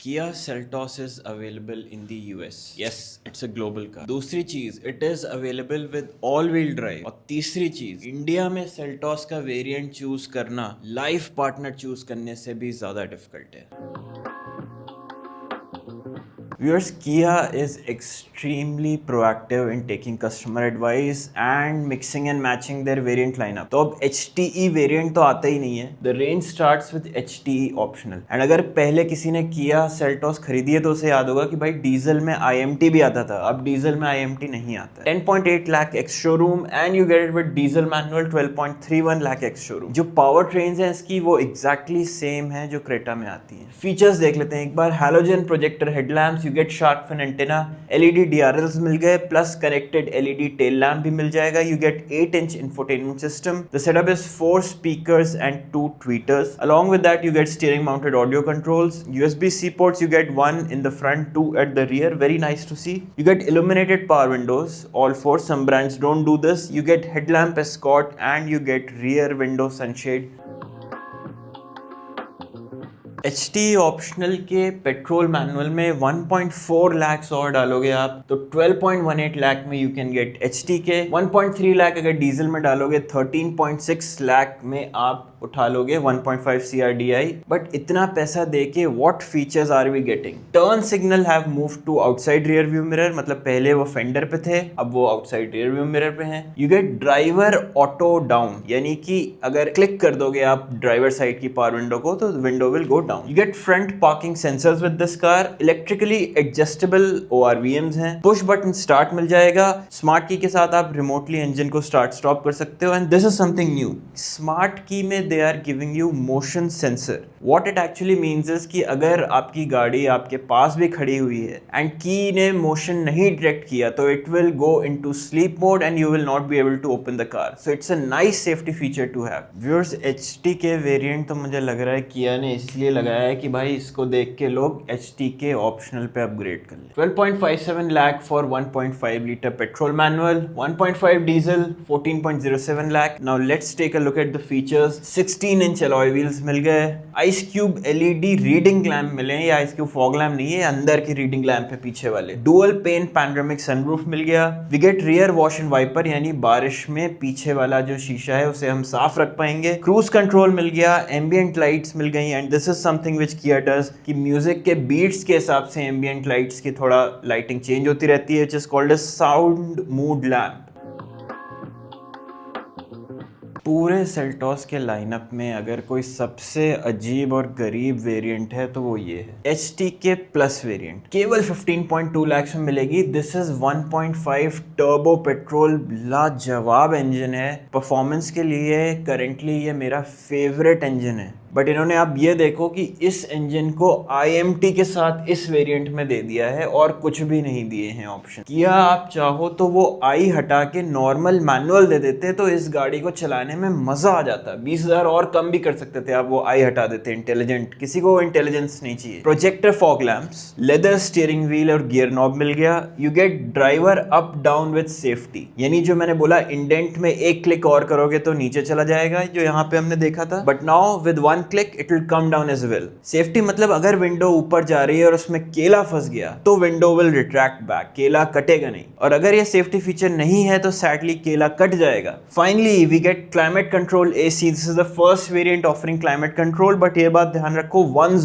Kia Seltos is available in the US. Yes, it's a global car. दूसरी चीज, it is available with all-wheel drive. और तीसरी चीज, India में Seltos का वेरिएंट चूज करना लाइफ पार्टनर चूज करने से भी ज्यादा डिफिकल्ट है. Viewers, Kia is extremely proactive in taking customer advice and mixing and matching their variant lineup. तो अब HTE variant तो आता ही नहीं है. The range starts with HTE optional. And अगर पहले किसी ने Kia Seltos खरीदी है तो उसे याद होगा कि भाई डीजल में IMT भी आता था. अब डीजल में IMT नहीं आता. 10.8 lakh ex showroom and you get it with diesel manual 12.31 lakh ex showroom. जो पावर ट्रेन्स हैं इसकी वो exactly same है जो क्रेटा में आती है. फीचर्स देख लेते हैं एक बार. Halogen projector headlamps, you get shark fin antenna, LED DRLs मिल गए plus connected LED tail lamp भी मिल जाएगा. You get 8-inch infotainment system. The setup is 4 speakers and 2 tweeters. Along with that you get steering mounted audio controls. USB-C ports you get 1 in the front, 2 at the rear. Very nice to see. You get illuminated power windows. All 4. Some brands don't do this. You get headlamp escort and you get rear window sunshade. HT optional के petrol manual में 1.4 लाख और डालोगे आप तो 12.18 लाख में you can get HT के. 1.3 लाख अगर diesel में डालोगे 13.6 लाख में आप उठा लोगे 1.5 CRDI. बट इतना पैसा देके what features are we getting? Turn signal have move to outside rear view mirror. मतलब पहले वो फेंडर पे थे, अब वो आउटसाइड रियर व्यू मिरर पे हैं. You get driver auto down, यानी कि अगर क्लिक कर दोगे आप ड्राइवर साइड की पावर विंडो को तो window will go down. You get front parking sensors with this car. Electrically adjustable ORVMs हैं. Push button start मिल जाएगा. Smart key के साथ आप remotely engine को start stop कर सकते हो. And this is something new. Smart key में they are giving you motion sensor. What it actually means is कि अगर आपकी गाड़ी आपके पास भी खड़ी हुई है and key ने motion नहीं detect किया तो it will go into sleep mode and you will not be able to open the car. So it's a nice safety feature to have. Viewers, HT के variant तो मुझे लग रहा है Kia ने इसलिए लगाया है कि भाई इसको देख के लोग HT के ऑप्शनल पे अपग्रेड कर ले. 12.57 lakh for 1.5 litre petrol manual, 1.5 diesel 14.07 lakh. Now let's take a look at the features. 16 inch alloy wheels मिल गए. Ice cube LED reading lamp मिले. ये आइस क्यूब फॉग लैम्प नहीं है, अंदर की रीडिंग लैम्प है पीछे वाले. डुअल पेन पैनोरामिक सनरूफ मिल गया. We get rear wash and wiper, यानी बारिश में पीछे वाला जो शीशा है उसे हम साफ रख पाएंगे. क्रूज कंट्रोल मिल गया. एम्बिएंट लाइट्स मिल गई. And this is something which किया डज कि म्यूजिक के बीट्स के हिसाब से एम्बिएंट लाइट्स की थोड़ा लाइटिंग चेंज होती रहती है, which is called a sound mood lamp. पूरे सेल्टॉस के लाइनअप में अगर कोई सबसे अजीब और गरीब वेरिएंट है तो वो ये है HT के प्लस वेरिएंट. केवल 15.2 लाख में मिलेगी. दिस इज 1.5 टर्बो पेट्रोल लाजवाब इंजन है. परफॉर्मेंस के लिए करेंटली ये मेरा फेवरेट इंजन है. बट इन्होंने अब ये देखो कि इस इंजन को IMT के साथ इस वेरिएंट में दे दिया है और कुछ भी नहीं दिए हैं ऑप्शन. किया आप चाहो तो वो आई हटा के नॉर्मल मैनुअल दे देते तो इस गाड़ी को चलाने में मजा आ जाता. 20,000 और कम भी कर सकते थे आप, वो आई हटा देते. इंटेलिजेंट, किसी को इंटेलिजेंस नहीं चाहिए. Projector fog lamps, leather steering wheel और गियर नॉब मिल गया. You get driver up down with safety, यानी जो मैंने बोला इंडेंट में एक क्लिक और करोगे तो नीचे चला जाएगा, जो यहाँ पे हमने देखा था. But now with one click it will come down as well. Safety मतलब अगर विंडो ऊपर जा रही है और उसमें केला फंस गया तो विंडो विल रिट्रैक्ट बैक, केला कटेगा नहीं. और अगर ये सेफ्टी फीचर नहीं है तो सैडली केला कट जाएगा. Finally we get climate control AC. This is the first variant offering climate control. But ये बात ध्यान रखो, वन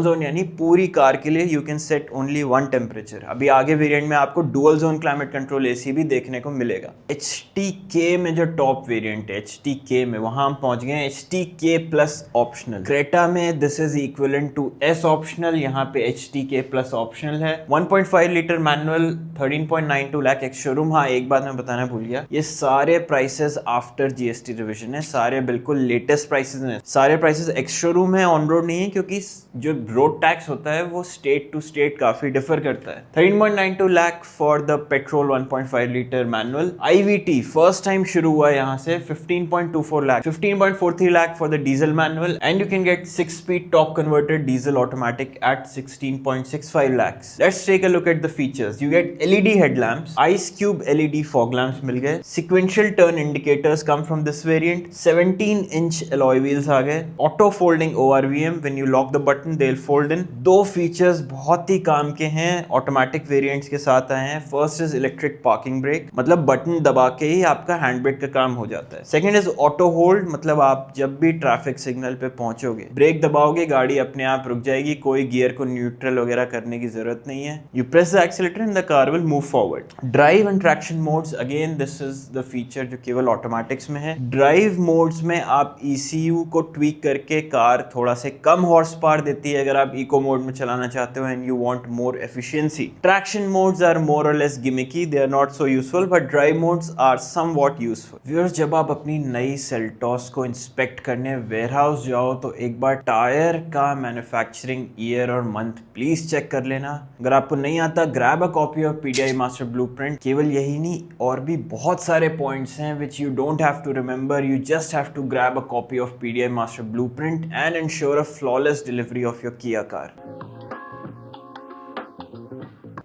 जोन यानी पूरी कार के लिए you can set only one temperature. अभी आगे वेरिएंट में आपको dual zone climate control AC भी देखने को मिलेगा. HTK में जो टॉप वेरिएंट है HTK में, वहां हम पहुंच गए HTK प्लस ऑप्शनल. क्रेटा में this is equivalent to S optional, यहाँ पे HTK प्लस ऑप्शनल है. 1.5 litre manual, 13.92 lakh ex showroom. हाँ, एक बात मैं बताना भूल गया, ये सारे प्राइसेस आफ्टर GST रिविजन है. सारे बिल्कुल लेटेस्ट प्राइसेस हैं. सारे प्राइसेस एक्स शोरूम है, ऑन रोड नहीं है, क्योंकि जो रोड टैक्स होता है वो स्टेट टू स्टेट काफी डिफर करता है. 13.92 lakh for the petrol 1.5 litre manual. IVT first time शुरू हुआ यहाँ से 15.24 lakh. 15.43 lakh for the diesel manual and you can get 6-speed torque converted diesel automatic at 16.65 lakhs. Let's take a look at the features. You get LED headlamps, ice cube LED fog lamps मिल गए, sequential turn indicators come from this variant, 17-inch alloy wheels आ गए, auto folding ORVM, when you lock the button they'll fold in. दो features बहुत ही काम के हैं, automatic variants के साथ आए हैं. First is electric parking brake, मतलब बटन दबा के ही आपका हैंड ब्रेक का काम हो जाता है. सेकंड इज ऑटो होल्ड, मतलब आप जब भी ट्रैफिक सिग्नल पे पहुंचोगे, ब्रेक दबाओगे, गाड़ी अपने आप रुक जाएगी, कोई गियर को न्यूट्रल वगैरह करने की जरूरत नहीं है. You press the accelerator and the car will move forward. Drive and traction modes, again this is the feature जो केवल ऑटोमेटिक्स में है. ड्राइव मोड्स में आप ECU को ट्वीक करके कार थोड़ा से कम हॉर्स पावर देती है अगर आप इको मोड में चलाना चाहते हो and you want more efficiency. Traction modes are more or less gimmicky, they are not so useful, but drive modes are somewhat useful. Viewers, जब आप अपनी नई सेल्टॉस को इंस्पेक्ट करने वेयरहाउस जाओ तो एक बार टायर का मैन्युफैक्चरिंग ईयर और मंथ प्लीज चेक कर लेना. अगर आपको नहीं आता, grab a copy of PDI master blueprint. केवल यही नहीं, और भी बहुत सारे पॉइंट्स हैं which you don't have to remember. You just have to grab a copy of PDI master blueprint and ensure a flawless delivery of your Kia car.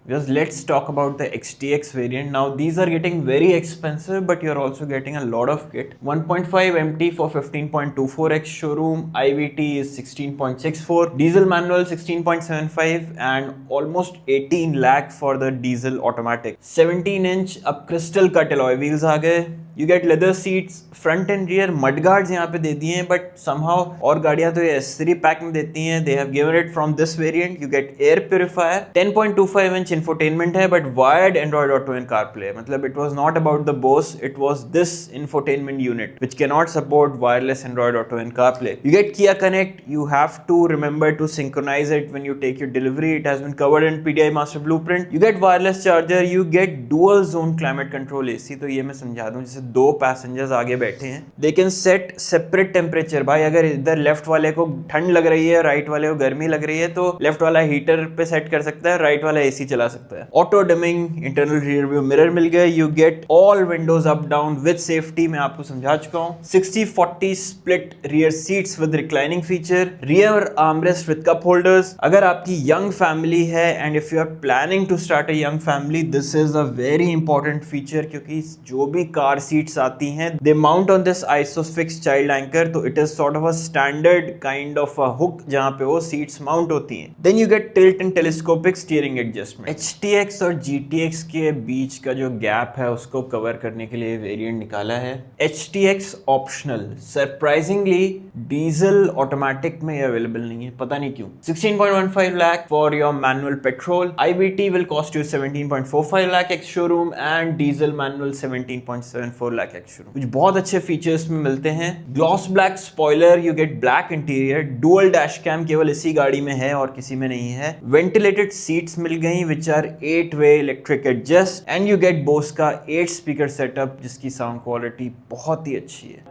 Just let's talk about the XTX variant. Now these are getting very expensive, but you're also getting a lot of kit. 1.5 MT for 15.24x showroom, IVT is 16.64, diesel manual 16.75 and almost 18 lakh for the diesel automatic. 17-inch अब crystal cut alloy wheels आ गए. You get leather seats, front and rear, mudguards यहाँ पे दे दिए हैं, but somehow और गाड़ियाँ तो ये S3 पैक में देती हैं. They have given it from this variant. You get air purifier, 10.25 inch infotainment है, but wired Android Auto and CarPlay. मतलब it was not about the Bose, it was this infotainment unit which cannot support wireless Android Auto and CarPlay. You get Kia Connect. You have to remember to synchronize it when you take your delivery. It has been covered in PDI Master Blueprint. You get wireless charger. You get dual zone climate control AC. तो ये मैं समझा दूं, जैसे दो passengers आगे बैठे हैं, they can set separate temperature. भाई अगर इधर लेफ्ट वाले को ठंड लग रही है, राइट वाले को गर्मी लग रही है, तो लेफ्ट वाला हीटर पे सेट कर सकता है, राइट वाला एसी चला सकता है. Auto dimming, internal rear view mirror मिल गए. You get all windows up down with safety, मैं आपको समझा चुका हूं. 60-40 split rear seats with reclining feature, rear armrest with cup holders. अगर आपकी यंग फैमिली है and if you are planning to start a young family, this is a very important feature, क्योंकि जो भी कार सीट्स आती हैं, they mount on this ISOFIX child anchor, तो it is sort of a standard kind of a hook जहां पे वो seats mount होती हैं. Then you get tilt and telescopic steering adjustment. HTX और GTX के बीच का जो गैप है उसको कवर करने के लिए वेरिएंट निकाला है. HTX optional, surprisingly diesel automatic में अवेलेबल नहीं है, पता नहीं क्यों. 16.15 lakh for your manual petrol. IVT will cost you 17.45 lakh ex showroom and diesel manual 17.74 lakh ex showroom. कुछ बहुत अच्छे फीचर्स में मिलते हैं. Gloss black spoiler, you get black interior, dual dash cam केवल इसी गाड़ी में है और किसी में नहीं है. वेंटिलेटेड सीट्स मिल गई which are 8-way electric adjust and you get Bose का 8 स्पीकर सेटअप जिसकी साउंड क्वालिटी बहुत ही अच्छी है.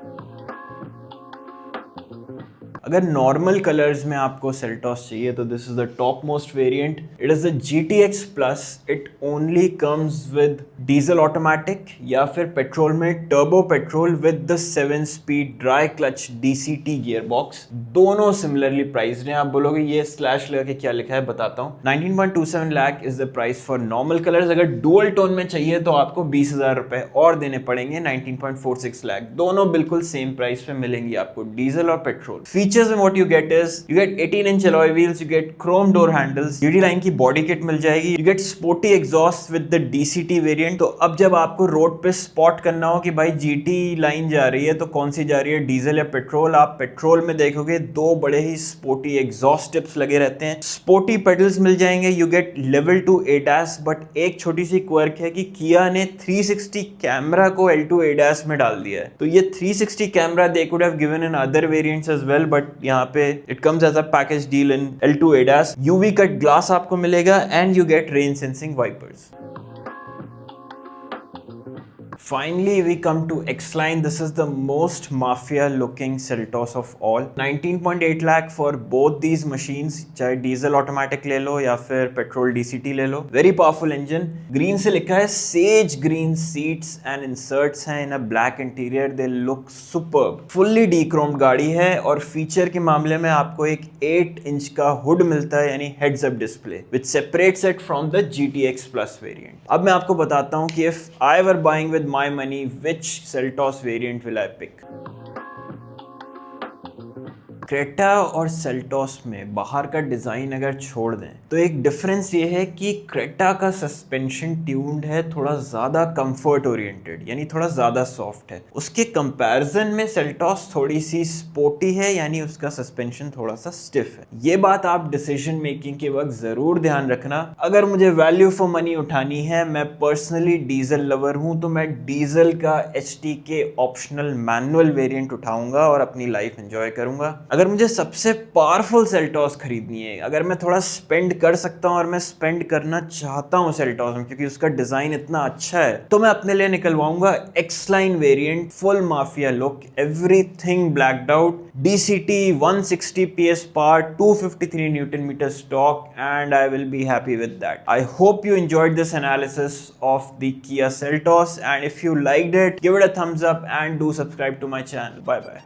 अगर नॉर्मल कलर्स में आपको सेल्टॉस चाहिए तो this is the top most variant. It is the GTX plus. It only comes with diesel automatic या फिर पेट्रोल में turbo petrol with the 7-speed dry clutch DCT gear box. दोनों similarly priced हैं. आप बोलोगे ये स्लैश लगा के क्या लिखा है, बताता हूँ. 19.27 lakh is the price for normal colours. अगर डुअल टोन में चाहिए तो आपको 20,000 रुपए और देने पड़ेंगे, 19.46 लाख. दोनों बिल्कुल सेम प्राइस पे मिलेंगी आपको, डीजल और पेट्रोल. फीचर्स में what you get is you get 18-inch alloy wheels, you get chrome door handles, GT line की बॉडी किट मिल जाएगी. you get sporty exhaust with the DCT variant. तो अब जब आपको रोड पे स्पॉट करना हो कि भाई GT लाइन जा रही है तो कौन सी जा रही है, डीजल या पेट्रोल, आप पेट्रोल में देखोगे दो बड़े ही स्पोर्टी एग्जॉस्ट टिप्स लगे रहते हैं. स्पोर्टी पेडल्स मिल जाएंगे. You get level 2 ADAS, but एक छोटी सी क्वर्क है कि किया ने 360 कैमरा को L2 ADAS में डाल दिया है. तो ये 360 camera they could have given in other variants as well, but यहाँ पे it comes as a package deal in L2 ADAS. UV cut glass आपको मिलेगा and you get rain sensing wipers. Finally, we come to X-Line. This is the most mafia-looking Seltos of all. 19.8 lakh for both these machines. चाहे diesel automatic ले लो या फिर petrol DCT ले लो. Very powerful engine. Green से लिखा है Sage Green seats and inserts हैं in a black interior. They look superb. Fully de-chromed गाड़ी है और फीचर के मामले में आपको एक 8 इंच का हुड मिलता है, यानी heads up display, which separates it from the GTX Plus variant. अब मैं आपको बताता हूँ कि if I were buying with my money, which Seltos variant will I pick? Creta और सेल्टोस में बाहर का डिज़ाइन अगर छोड़ दें तो एक डिफरेंस ये है कि क्रेटा का सस्पेंशन ट्यून्ड है, थोड़ा ज़्यादा कंफर्ट ओरिएंटेड, यानी थोड़ा ज़्यादा सॉफ्ट है. उसके कंपैरिजन में सेल्टोस थोड़ी सी स्पोर्टी है, यानी उसका सस्पेंशन थोड़ा सा स्टिफ है. ये बात आप डिसीजन मेकिंग के वक्त ज़रूर ध्यान रखना. अगर मुझे वैल्यू फॉर मनी उठानी है, मैं पर्सनली डीजल लवर हूँ, तो मैं डीजल का HTK ऑप्शनल मैनुअल वेरिएंट उठाऊंगा और अपनी लाइफ एंजॉय करूंगा. अगर मुझे सबसे पावरफुल सेल्टोस खरीदनी है, अगर मैं थोड़ा स्पेंड कर सकता हूं और मैं स्पेंड करना चाहता हूं सेल्टोस में क्योंकि उसका डिजाइन इतना अच्छा है, तो मैं अपने लिए निकलवाऊंगा X-Line variant. Full mafia look, everything blacked out, DCT, 160 PS power, 253 Newton meter stock, and I will be happy with that. I hope you enjoyed this analysis of the Kia Seltos, and if you liked it, give it a thumbs up and do subscribe to my channel. Bye bye.